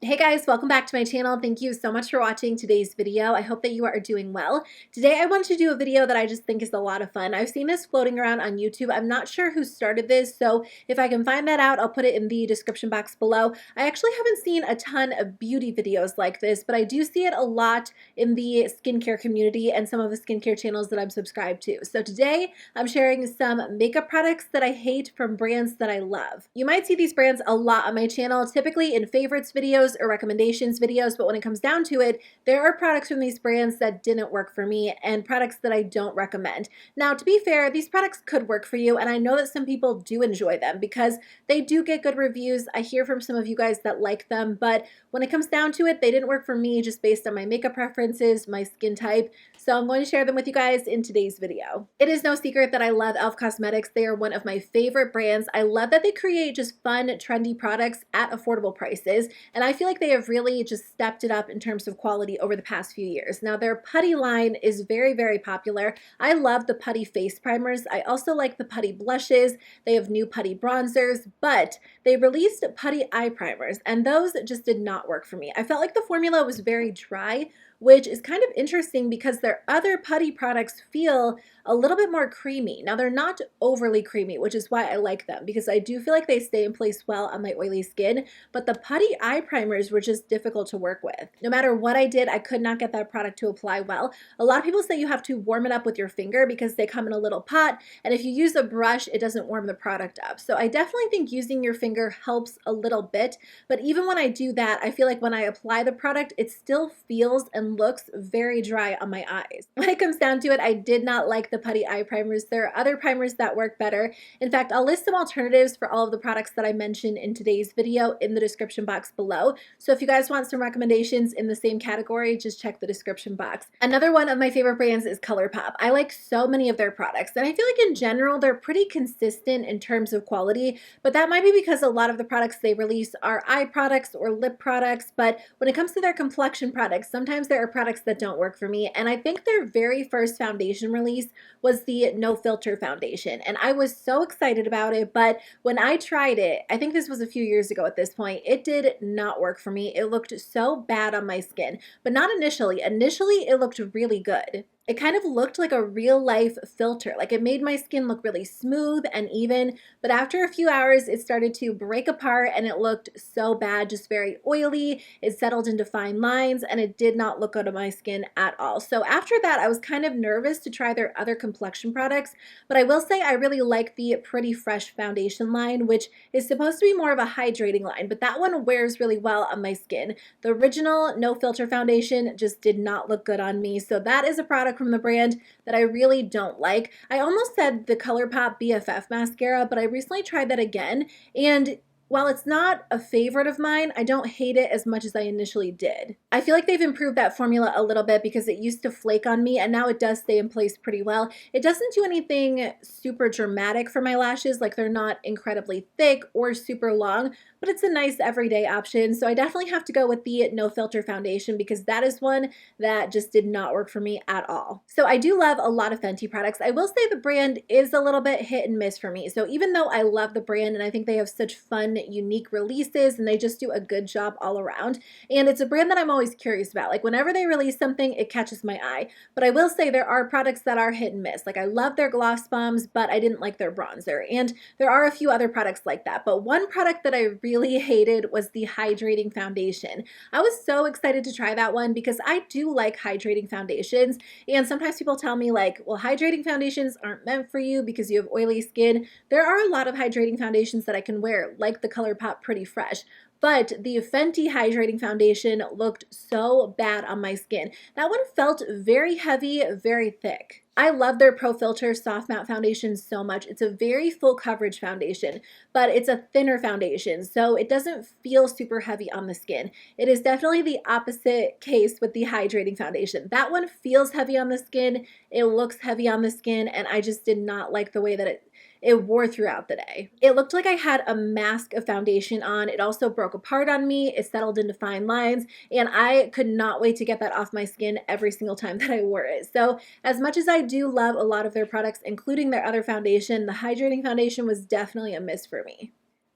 Hey guys, welcome back to my channel. Thank you so much for watching today's video. I hope that you are doing well. Today I wanted to do a video that I just think is a lot of fun. I've seen this floating around on YouTube. I'm not sure who started this, so if I can find that out, I'll put it in the description box below. I actually haven't seen a ton of beauty videos like this, but I do see it a lot in the skincare community and some of the skincare channels that I'm subscribed to. So today I'm sharing some makeup products that I hate from brands that I love. You might see these brands a lot on my channel, typically in favorites videos or recommendations videos, but when it comes down to it, there are products from these brands that didn't work for me and products that I don't recommend. Now, to be fair, these products could work for you, and I know that some people do enjoy them because they do get good reviews. I hear from some of you guys that like them, but when it comes down to it, they didn't work for me just based on my makeup preferences, my skin type, so I'm going to share them with you guys in today's video. It is no secret that I love e.l.f. Cosmetics. They are one of my favorite brands. I love that they create just fun, trendy products at affordable prices, and I feel like they have really just stepped it up in terms of quality over the past few years. Now, their Putty line is very, very popular. I love the Putty face primers. I also like the Putty blushes. They have new Putty bronzers, but they released Putty eye primers, and those just did not work for me. I felt like the formula was very dry, which is kind of interesting because their other Putty products feel a little bit more creamy. Now, they're not overly creamy, which is why I like them, because I do feel like they stay in place well on my oily skin, but the Putty eye primers were just difficult to work with. No matter what I did, I could not get that product to apply well. A lot of people say you have to warm it up with your finger because they come in a little pot, and if you use a brush, it doesn't warm the product up. So I definitely think using your finger helps a little bit, but even when I do that, I feel like when I apply the product, it still feels and looks very dry on my eyes. When it comes down to it, I did not like the Putty eye primers. There are other primers that work better. In fact, I'll list some alternatives for all of the products that I mentioned in today's video in the description box below. So if you guys want some recommendations in the same category, just check the description box. Another one of my favorite brands is ColourPop. I like so many of their products, and I feel like in general, they're pretty consistent in terms of quality, but that might be because a lot of the products they release are eye products or lip products, but when it comes to their complexion products, sometimes there are products that don't work for me, and I think their very first foundation release was the No Filter foundation, and I was so excited about it, but when I tried it, I think this was a few years ago at this point, it did not work for me. It looked so bad on my skin, but not initially. Initially, it looked really good. It kind of looked like a real life filter. Like, it made my skin look really smooth and even, but after a few hours, it started to break apart and it looked so bad, just very oily. It settled into fine lines and it did not look good on my skin at all. So after that, I was kind of nervous to try their other complexion products, but I will say I really like the Pretty Fresh foundation line, which is supposed to be more of a hydrating line, but that one wears really well on my skin. The original No Filter foundation just did not look good on me, so that is a product from the brand that I really don't like. I almost said the ColourPop BFF mascara, but I recently tried that again, and while it's not a favorite of mine, I don't hate it as much as I initially did. I feel like they've improved that formula a little bit because it used to flake on me and now it does stay in place pretty well. It doesn't do anything super dramatic for my lashes, like they're not incredibly thick or super long, but it's a nice everyday option. So I definitely have to go with the No Filter foundation because that is one that just did not work for me at all. So I do love a lot of Fenty products. I will say the brand is a little bit hit and miss for me. So even though I love the brand and I think they have such fun, unique releases and they just do a good job all around, and it's a brand that I'm always curious about. Like, whenever they release something, it catches my eye. But I will say there are products that are hit and miss. Like, I love their gloss bombs, but I didn't like their bronzer. And there are a few other products like that. But one product that I really hated was the hydrating foundation. I was so excited to try that one because I do like hydrating foundations. And sometimes people tell me like, well, hydrating foundations aren't meant for you because you have oily skin. There are a lot of hydrating foundations that I can wear, like the ColourPop Pretty Fresh. But the Fenty hydrating foundation looked so bad on my skin. That one felt very heavy, very thick. I love their Pro Filter Soft Matte Foundation so much. It's a very full coverage foundation, but it's a thinner foundation, so it doesn't feel super heavy on the skin. It is definitely the opposite case with the hydrating foundation. That one feels heavy on the skin, it looks heavy on the skin, and I just did not like the way that it wore throughout the day. It looked like I had a mask of foundation on. It also broke apart on me. It settled into fine lines, and I could not wait to get that off my skin every single time that I wore it. So as much as I do love a lot of their products, including their other foundation, the hydrating foundation was definitely a miss for me.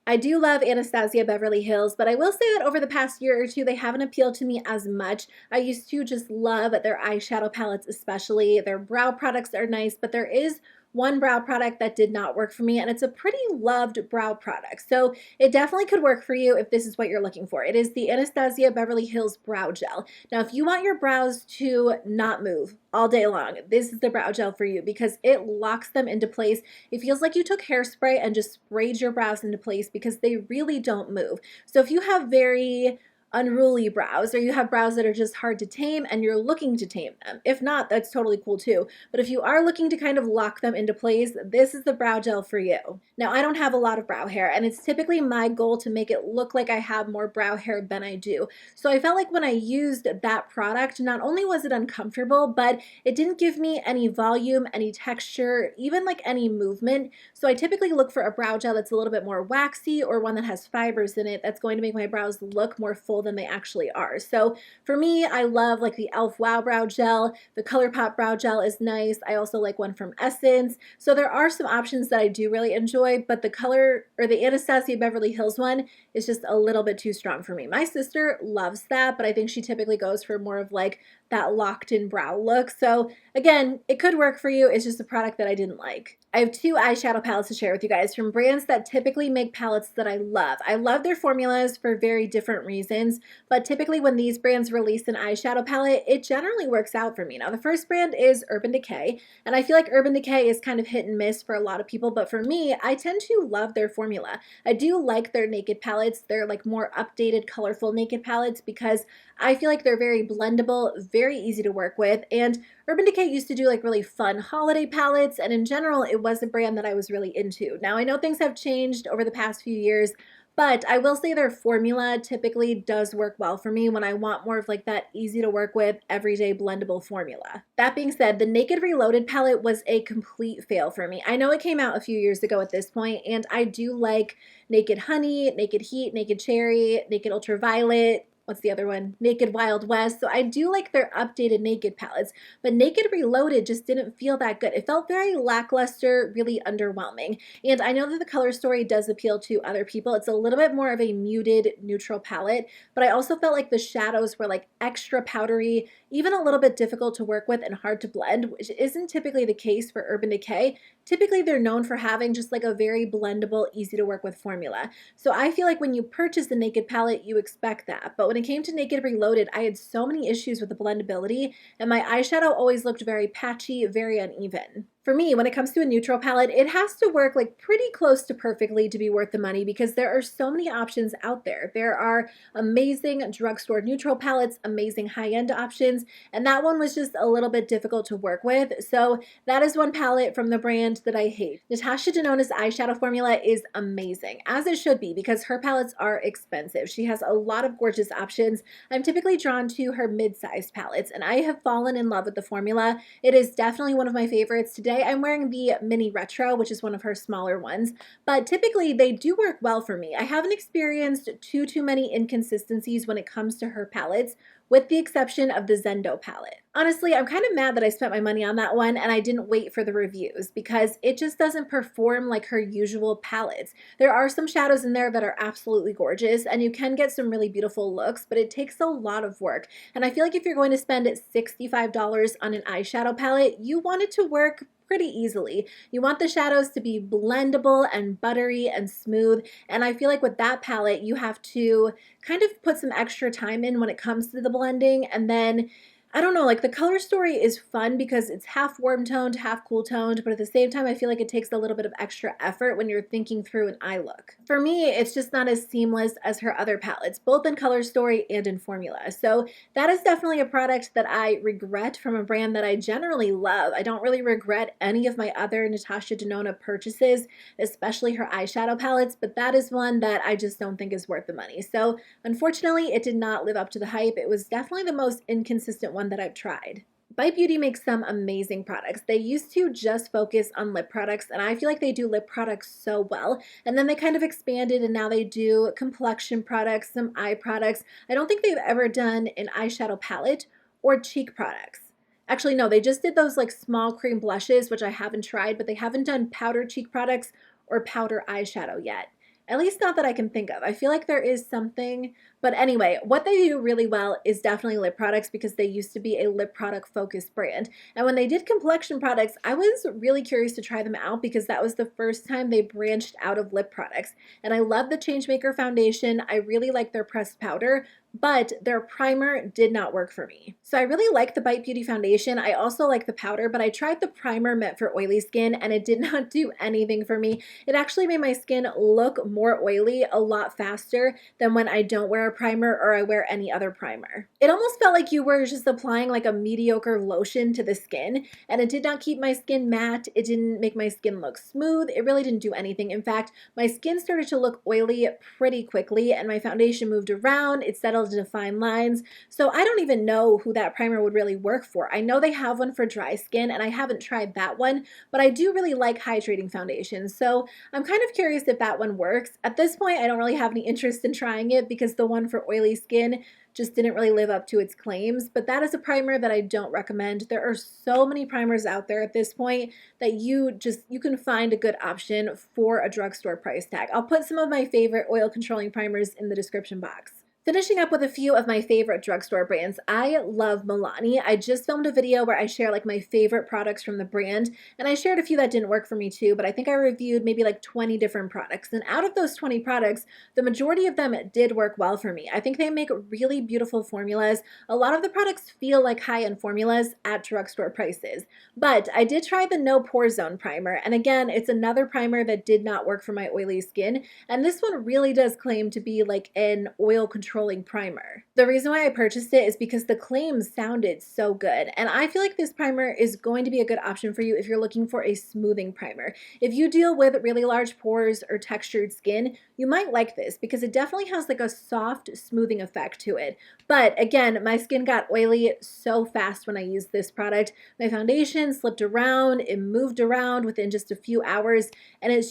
I do love Anastasia Beverly Hills, but I will say that over the past year or two, they haven't appealed to me as much. I used to just love their eyeshadow palettes, especially. Their brow products are nice, but there is one brow product that did not work for me, and it's a pretty loved brow product. So it definitely could work for you if this is what you're looking for. It is the Anastasia Beverly Hills Brow Gel. Now, if you want your brows to not move all day long, this is the brow gel for you because it locks them into place. It feels like you took hairspray and just sprayed your brows into place because they really don't move. So if you have very unruly brows, or you have brows that are just hard to tame and you're looking to tame them. If not, that's totally cool too. But if you are looking to kind of lock them into place, this is the brow gel for you. Now, I don't have a lot of brow hair, and it's typically my goal to make it look like I have more brow hair than I do. So I felt like when I used that product, not only was it uncomfortable, but it didn't give me any volume, any texture, even like any movement. So I typically look for a brow gel that's a little bit more waxy, or one that has fibers in it that's going to make my brows look more full than they actually are. So for me, I love like the e.l.f. Wow Brow Gel. The ColourPop Brow Gel is nice. I also like one from Essence. So there are some options that I do really enjoy, but the Anastasia Beverly Hills one is just a little bit too strong for me. My sister loves that, but I think she typically goes for more of like that locked in brow look. So again, it could work for you. It's just a product that I didn't like. I have two eyeshadow palettes to share with you guys from brands that typically make palettes that I love. I love their formulas for very different reasons, but typically when these brands release an eyeshadow palette, it generally works out for me. Now, the first brand is Urban Decay, and I feel like Urban Decay is kind of hit and miss for a lot of people, but for me, I tend to love their formula. I do like their naked palettes. They're like more updated, colorful naked palettes because I feel like they're very blendable, very easy to work with, and Urban Decay used to do like really fun holiday palettes, and in general, it was a brand that I was really into. Now, I know things have changed over the past few years, but I will say their formula typically does work well for me when I want more of like that easy to work with, everyday blendable formula. That being said, the Naked Reloaded palette was a complete fail for me. I know it came out a few years ago at this point, and I do like Naked Honey, Naked Heat, Naked Cherry, Naked Ultraviolet, what's the other one? Naked Wild West. So I do like their updated Naked palettes, but Naked Reloaded just didn't feel that good. It felt very lackluster, really underwhelming. And I know that the color story does appeal to other people. It's a little bit more of a muted, neutral palette, but I also felt like the shadows were like extra powdery, even a little bit difficult to work with and hard to blend, which isn't typically the case for Urban Decay. Typically, they're known for having just like a very blendable, easy to work with formula. So I feel like when you purchase the Naked palette, you expect that. But when it came to Naked Reloaded, I had so many issues with the blendability, and my eyeshadow always looked very patchy, very uneven. For me, when it comes to a neutral palette, it has to work like pretty close to perfectly to be worth the money because there are so many options out there. There are amazing drugstore neutral palettes, amazing high-end options, and that one was just a little bit difficult to work with. So that is one palette from the brand that I hate. Natasha Denona's eyeshadow formula is amazing, as it should be because her palettes are expensive. She has a lot of gorgeous options. I'm typically drawn to her mid-sized palettes, and I have fallen in love with the formula. It is definitely one of my favorites. Today, I'm wearing the Mini Retro, which is one of her smaller ones, but typically they do work well for me. I haven't experienced too many inconsistencies when it comes to her palettes, with the exception of the Zendo palette. Honestly, I'm kind of mad that I spent my money on that one and I didn't wait for the reviews because it just doesn't perform like her usual palettes. There are some shadows in there that are absolutely gorgeous and you can get some really beautiful looks, but it takes a lot of work. And I feel like if you're going to spend $65 on an eyeshadow palette, you want it to work pretty easily. You want the shadows to be blendable and buttery and smooth, and I feel like with that palette you have to kind of put some extra time in when it comes to the blending, and then I don't know, like the color story is fun because it's half warm toned, half cool toned, but at the same time I feel like it takes a little bit of extra effort when you're thinking through an eye look. For me, it's just not as seamless as her other palettes, both in color story and in formula. So that is definitely a product that I regret from a brand that I generally love. I don't really regret any of my other Natasha Denona purchases, especially her eyeshadow palettes, but that is one that I just don't think is worth the money. So unfortunately, it did not live up to the hype. It was definitely the most inconsistent one that I've tried. Bite Beauty makes some amazing products. They used to just focus on lip products, and I feel like they do lip products so well. And then they kind of expanded, and now they do complexion products, some eye products. I don't think they've ever done an eyeshadow palette or cheek products. Actually, no, they just did those like small cream blushes, which I haven't tried, but they haven't done powder cheek products or powder eyeshadow yet. At least not that I can think of. I feel like there is something, but anyway, what they do really well is definitely lip products because they used to be a lip product focused brand. And when they did complexion products, I was really curious to try them out because that was the first time they branched out of lip products. And I love the Changemaker foundation. I really like their pressed powder, but their primer did not work for me. So I really like the Bite Beauty foundation. I also like the powder, but I tried the primer meant for oily skin and it did not do anything for me. It actually made my skin look more oily a lot faster than when I don't wear a primer or I wear any other primer. It almost felt like you were just applying like a mediocre lotion to the skin, and it did not keep my skin matte. It didn't make my skin look smooth. It really didn't do anything. In fact, my skin started to look oily pretty quickly and my foundation moved around. It settled into fine lines. So I don't even know who that primer would really work for. I know they have one for dry skin and I haven't tried that one, but I do really like hydrating foundations. So I'm kind of curious if that one works. At this point, I don't really have any interest in trying it because the one for oily skin just didn't really live up to its claims, but that is a primer that I don't recommend. There are so many primers out there at this point that you can find a good option for a drugstore price tag. I'll put some of my favorite oil controlling primers in the description box. Finishing up with a few of my favorite drugstore brands, I love Milani. I just filmed a video where I share like my favorite products from the brand, and I shared a few that didn't work for me too, but I think I reviewed maybe like 20 different products. And out of those 20 products, the majority of them did work well for me. I think they make really beautiful formulas. A lot of the products feel like high-end formulas at drugstore prices. But I did try the No Pore Zone primer, and again, it's another primer that did not work for my oily skin, and this one really does claim to be like an oil controlling primer. The reason why I purchased it is because the claims sounded so good, and I feel like this primer is going to be a good option for you if you're looking for a smoothing primer. If you deal with really large pores or textured skin, you might like this because it definitely has like a soft smoothing effect to it. But again, my skin got oily so fast when I used this product. My foundation slipped around, it moved around within just a few hours, and it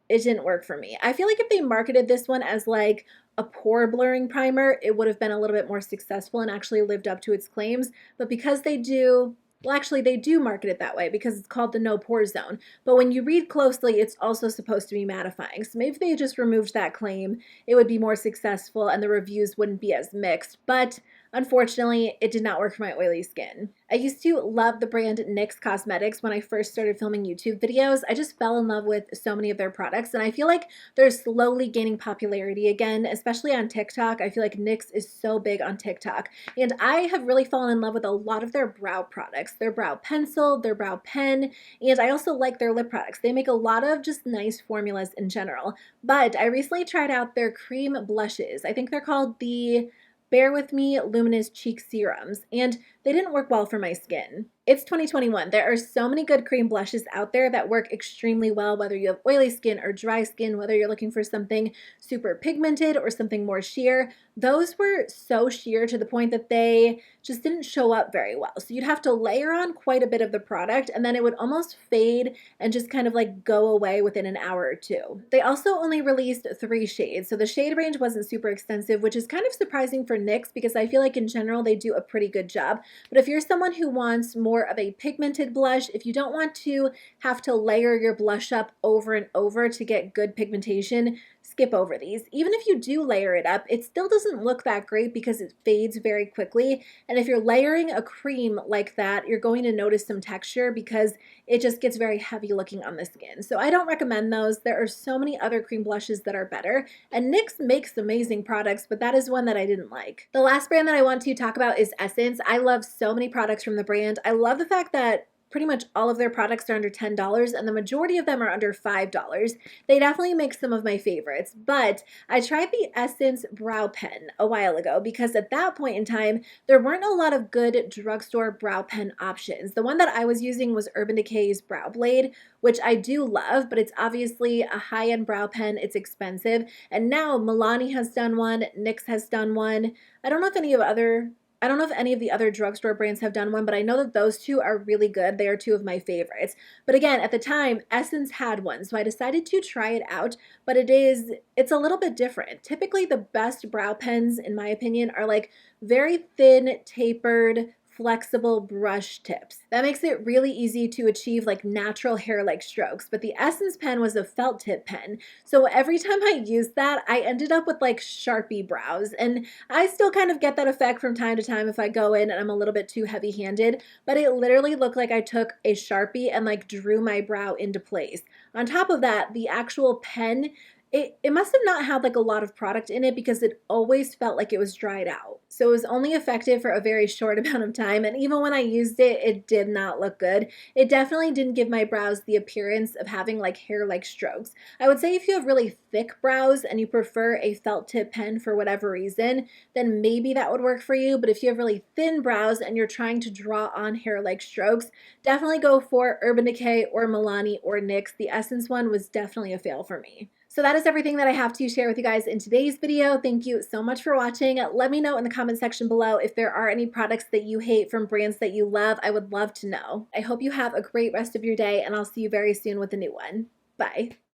didn't work for me. I feel like if they marketed this one as like a pore blurring primer, it would have been a little bit more successful and actually lived up to its claims. But because they do, well, actually they do market it that way because it's called the No Pore Zone. But when you read closely, it's also supposed to be mattifying. So maybe if they just removed that claim, it would be more successful and the reviews wouldn't be as mixed. But unfortunately, it did not work for my oily skin. I used to love the brand NYX Cosmetics when I first started filming YouTube videos. I just fell in love with so many of their products, and I feel like they're slowly gaining popularity again, especially on TikTok. I feel like NYX is so big on TikTok, and I have really fallen in love with a lot of their brow products, their brow pencil, their brow pen, and I also like their lip products. They make a lot of just nice formulas in general, but I recently tried out their cream blushes. I think they're called the Bear With Me Luminous Cheek Serums, and they didn't work well for my skin. It's 2021. There are so many good cream blushes out there that work extremely well, whether you have oily skin or dry skin, whether you're looking for something super pigmented or something more sheer. Those were so sheer to the point that they just didn't show up very well. So you'd have to layer on quite a bit of the product and then it would almost fade and just kind of like go away within an hour or two. They also only released 3 shades, so the shade range wasn't super extensive, which is kind of surprising for NYX because I feel like in general they do a pretty good job. But if you're someone who wants more of a pigmented blush, if you don't want to have to layer your blush up over and over to get good pigmentation, skip over these. Even if you do layer it up, it still doesn't look that great because it fades very quickly. And if you're layering a cream like that, you're going to notice some texture because it just gets very heavy looking on the skin. So I don't recommend those. There are so many other cream blushes that are better, and NYX makes amazing products, but that is one that I didn't like. The last brand that I want to talk about is Essence. I love so many products from the brand. I love the fact that pretty much all of their products are under $10 and the majority of them are under $5. They definitely make some of my favorites, but I tried the Essence brow pen a while ago because at that point in time, there weren't a lot of good drugstore brow pen options. The one that I was using was Urban Decay's Brow Blade, which I do love, but it's obviously a high-end brow pen. It's expensive. And now Milani has done one, NYX has done one. I don't know if any of the other drugstore brands have done one, but I know that those two are really good. They are two of my favorites. But again, at the time, Essence had one, so I decided to try it out, but it's a little bit different. Typically, the best brow pens, in my opinion, are like very thin, tapered, flexible brush tips. That makes it really easy to achieve like natural hair-like strokes, but the Essence pen was a felt tip pen. So every time I used that, I ended up with like Sharpie brows, and I still kind of get that effect from time to time if I go in and I'm a little bit too heavy-handed, but it literally looked like I took a Sharpie and like drew my brow into place. On top of that, the actual pen, it must have not had like a lot of product in it because it always felt like it was dried out. So it was only effective for a very short amount of time, and even when I used it, it did not look good. It definitely didn't give my brows the appearance of having like hair-like strokes. I would say if you have really thick brows and you prefer a felt tip pen for whatever reason, then maybe that would work for you. But if you have really thin brows and you're trying to draw on hair-like strokes, definitely go for Urban Decay or Milani or NYX. The Essence one was definitely a fail for me. So that is everything that I have to share with you guys in today's video. Thank you so much for watching. Let me know in the comment section below if there are any products that you hate from brands that you love. I would love to know. I hope you have a great rest of your day, and I'll see you very soon with a new one. Bye.